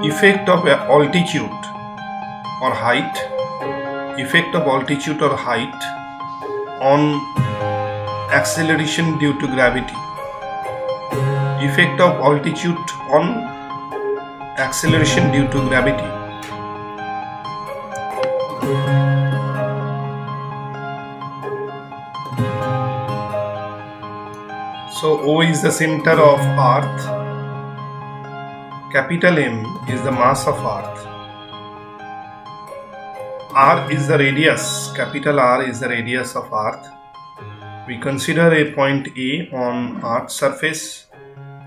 Effect of altitude or height. Effect of altitude or height on acceleration due to gravity. Effect of altitude on acceleration due to gravity. So O is the center of Earth. Capital M is the mass of Earth. R is the radius. Capital R is the radius of Earth. We consider a point A on Earth's surface,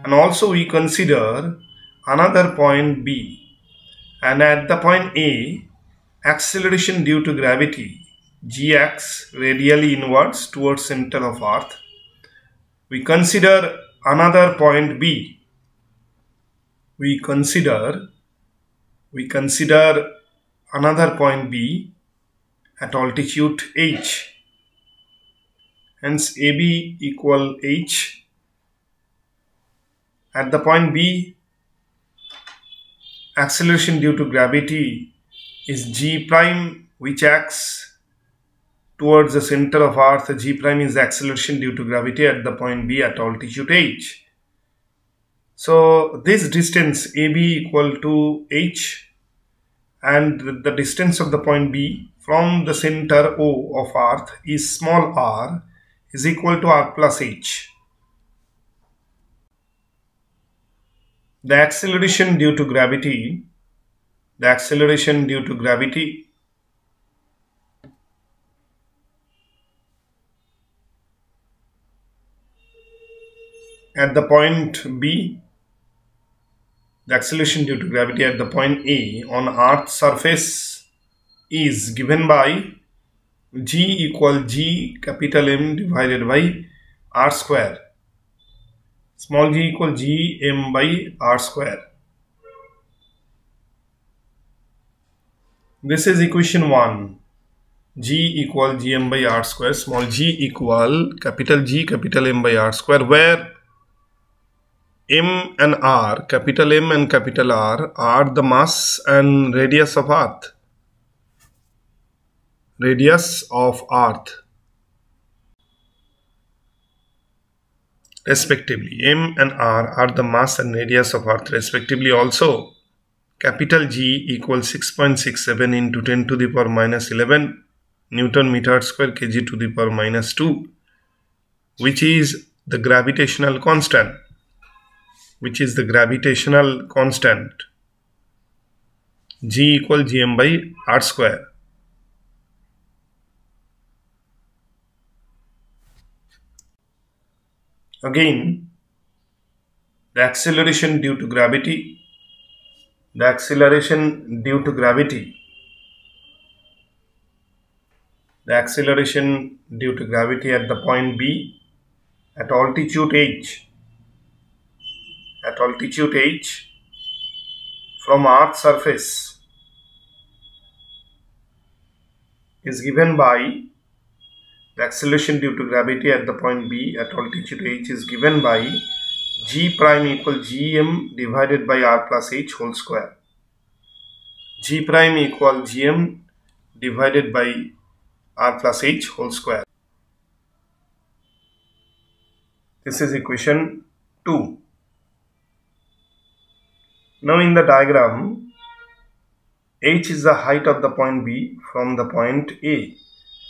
and also we consider another point B. And at the point A, acceleration due to gravity g acts radially inwards towards center of Earth. We consider another point B. We consider another point B at altitude h. Hence AB equal h. At the point B, acceleration due to gravity is g prime, which acts towards the center of Earth. G prime is the acceleration due to gravity at the point B at altitude h. So this distance AB equal to h, and the distance of the point B from the center O of Earth is small r, is equal to r plus h. The acceleration due to gravity at the point B, the acceleration due to gravity at the point A on Earth's surface is given by G equal G capital M divided by R square. Small g equal G M by R square. This is equation 1. G equal G M by R square. Small g equal capital G capital M by R square, where M and R, capital M and capital R, are the mass and radius of Earth. Respectively. M and R are the mass and radius of Earth respectively. Also, capital G equals 6.67 into 10 to the power minus 11 Newton meter square kg to the power minus 2, which is the gravitational constant. G equal Gm by R square. Again, the acceleration due to gravity at the point B at altitude h from Earth's surface is given by the acceleration due to gravity at the point B at altitude h is given by G prime equal Gm divided by R plus h whole square. G prime equal Gm divided by R plus h whole square. This is equation 2. Now in the diagram, h is the height of the point B from the point A,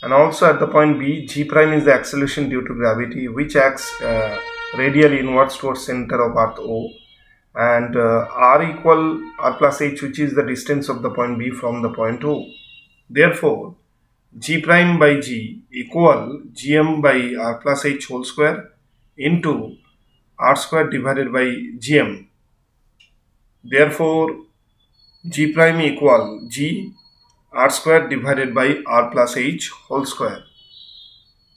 and also at the point B, G prime is the acceleration due to gravity, which acts radially inwards towards center of Earth O, and R equal R plus h, which is the distance of the point B from the point O. Therefore, G prime by G equal Gm by R plus h whole square into R square divided by Gm. Therefore, G prime equal G R square divided by R plus h whole square.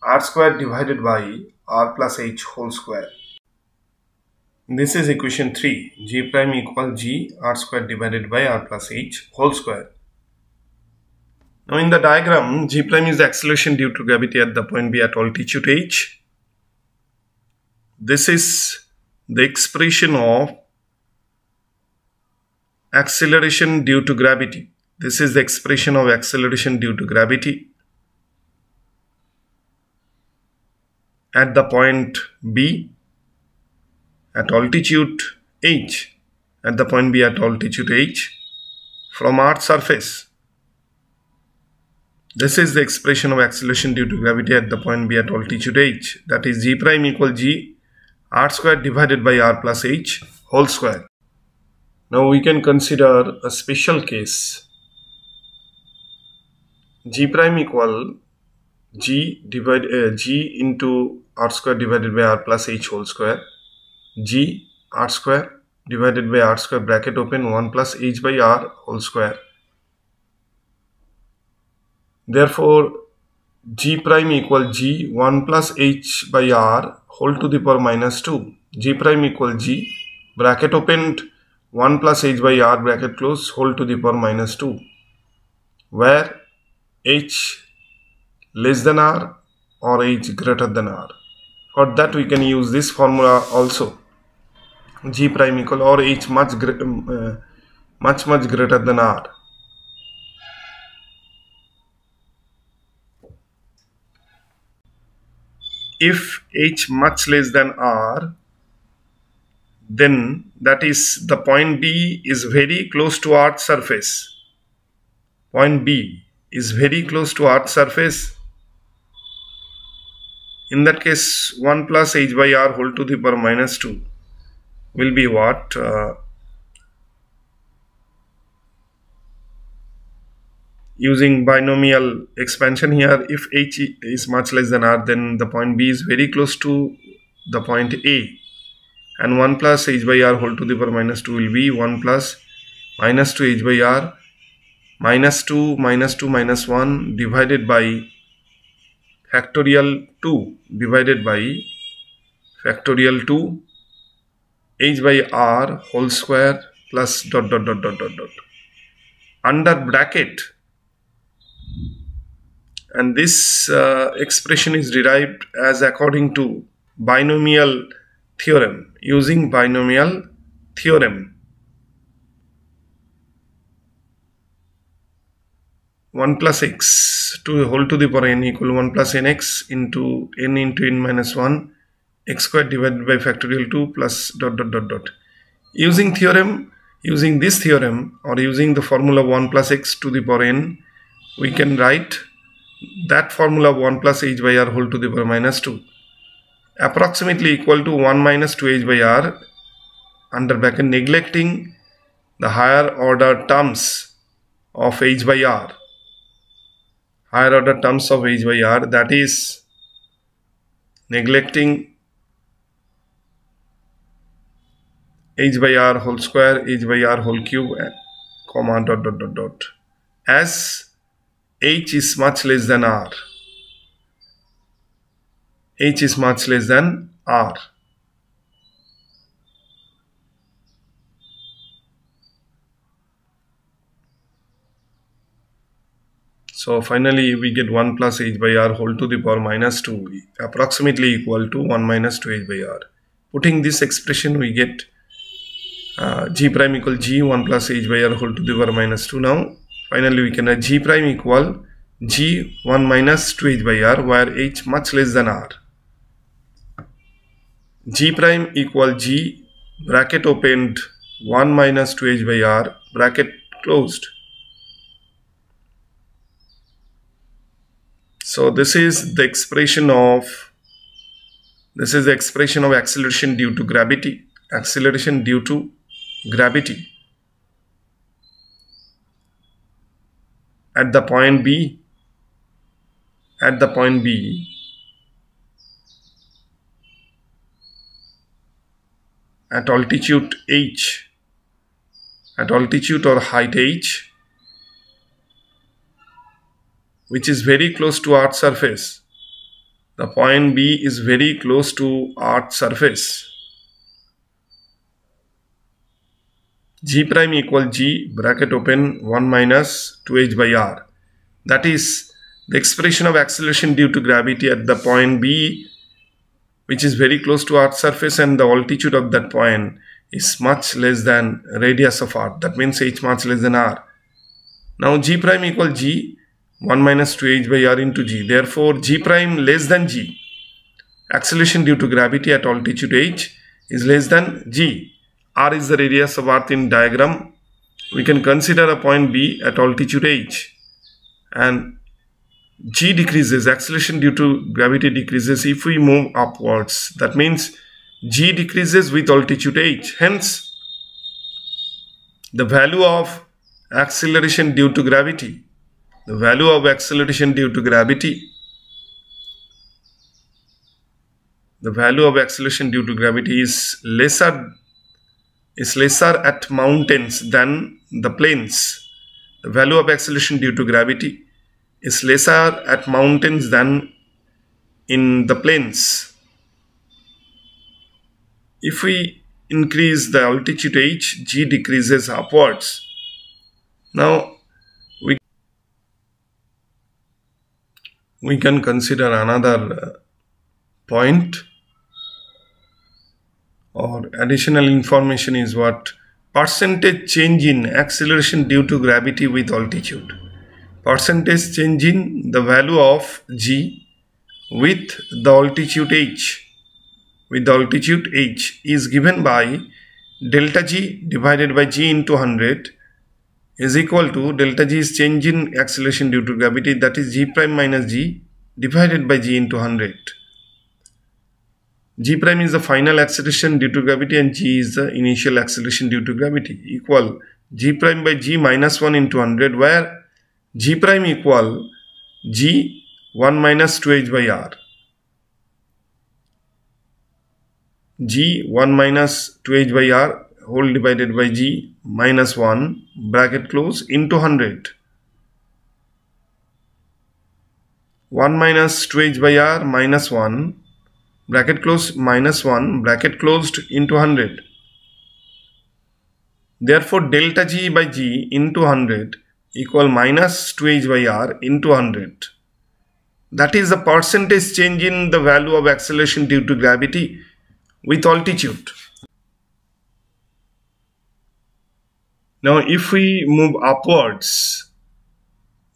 R square divided by R plus h whole square. This is equation 3. G prime equal G R square divided by R plus h whole square. Now in the diagram, G prime is the acceleration due to gravity at the point B at altitude h. This is the expression of acceleration due to gravity. This is the expression of acceleration due to gravity at the point B at altitude h, at the point B at altitude h from Earth's surface. This is the expression of acceleration due to gravity at the point B at altitude h, that is g prime equal g r square divided by r plus h whole square. Now we can consider a special case. G prime equal g into r square divided by r plus h whole square, g r square divided by r square bracket open 1 plus h by r whole square. Therefore g prime equal g 1 plus h by r whole to the power minus 2. G prime equal g bracket opened 1 plus h by r bracket close whole to the power minus 2, where h less than r or h greater than r. For that we can use this formula also. G prime equal or h much greater than r. If h much less than r, then that is the point B is very close to Earth's surface. Point B is very close to Earth's surface. In that case, 1 plus h by r whole to the power minus 2 will be what? Using binomial expansion here, if h is much less than r, then the point B is very close to the point A, and 1 plus h by r whole to the power minus 2 will be 1 plus minus 2 h by r minus 2 minus 2 minus 1 divided by factorial 2 divided by factorial 2 h by r whole square plus dot dot dot dot dot dot under bracket. And this expression is derived as according to binomial theorem, using binomial theorem. 1 plus x to the whole to the power n equal 1 plus nx into n minus 1 x squared divided by factorial 2 plus dot dot dot dot. Using this theorem or using the formula 1 plus x to the power n, we can write that formula 1 plus h by r whole to the power minus 2 approximately equal to 1 minus 2h by r under bracket, neglecting the higher order terms of h by r. Higher order terms of h by r, that is neglecting h by r whole square, h by r whole cube, comma dot dot dot dot, as h is much less than r. H is much less than r. So finally we get 1 plus h by r whole to the power minus 2 approximately equal to 1 minus 2h by r. Putting this expression, we get g prime equal g 1 plus h by r whole to the power minus 2. Now finally we can write g prime equal g 1 minus 2h by r, where h much less than r. G prime equal g bracket opened 1 minus 2h by r bracket closed. So this is the expression of acceleration due to gravity. Acceleration due to gravity at the point B. At altitude h, at altitude or height h, which is very close to Earth's surface. The point B is very close to Earth's surface. G prime equal g bracket open 1 minus 2h by r. That is the expression of acceleration due to gravity at the point B, which is very close to Earth's surface, and the altitude of that point is much less than radius of r. That means h much less than r. Now g prime equal g 1 minus 2h by r into g. Therefore g prime less than g. Acceleration due to gravity at altitude h is less than g. R is the radius of earth in diagram. We can consider a point B at altitude h, and g decreases, acceleration due to gravity decreases if we move upwards. That means g decreases with altitude h. Hence, the value of acceleration due to gravity, is lesser at mountains than the plains. The value of acceleration due to gravity is lesser at mountains than in the plains. If we increase the altitude h, g decreases upwards. Now we can consider another point, or additional information is what percentage change in acceleration due to gravity with altitude. Percentage change in the value of g with the altitude h. Is given by delta g divided by g into 100 is equal to delta g is change in acceleration due to gravity, that is g prime minus g divided by g into 100. G prime is the final acceleration due to gravity and g is the initial acceleration due to gravity, equal g prime by g minus 1 into 100, where g prime equal g 1 minus 2h by r. G 1 minus 2h by r whole divided by g minus 1 bracket close into 100. 1 minus 2h by r minus 1 bracket close minus 1 bracket closed into 100. Therefore delta g by g into 100 equal minus 2h by r into 100. That is the percentage change in the value of acceleration due to gravity with altitude. Now if we move upwards,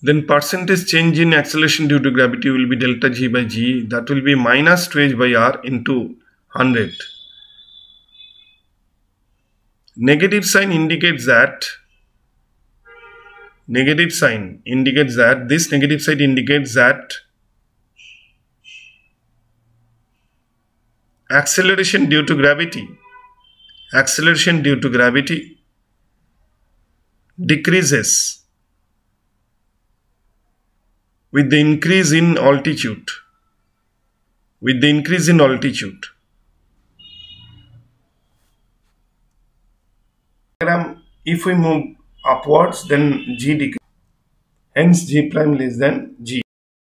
then percentage change in acceleration due to gravity will be delta g by g, that will be minus 2h by r into 100. Negative sign indicates that acceleration due to gravity decreases with the increase in altitude. If we move upwards, then g decreases. Hence g prime less than g.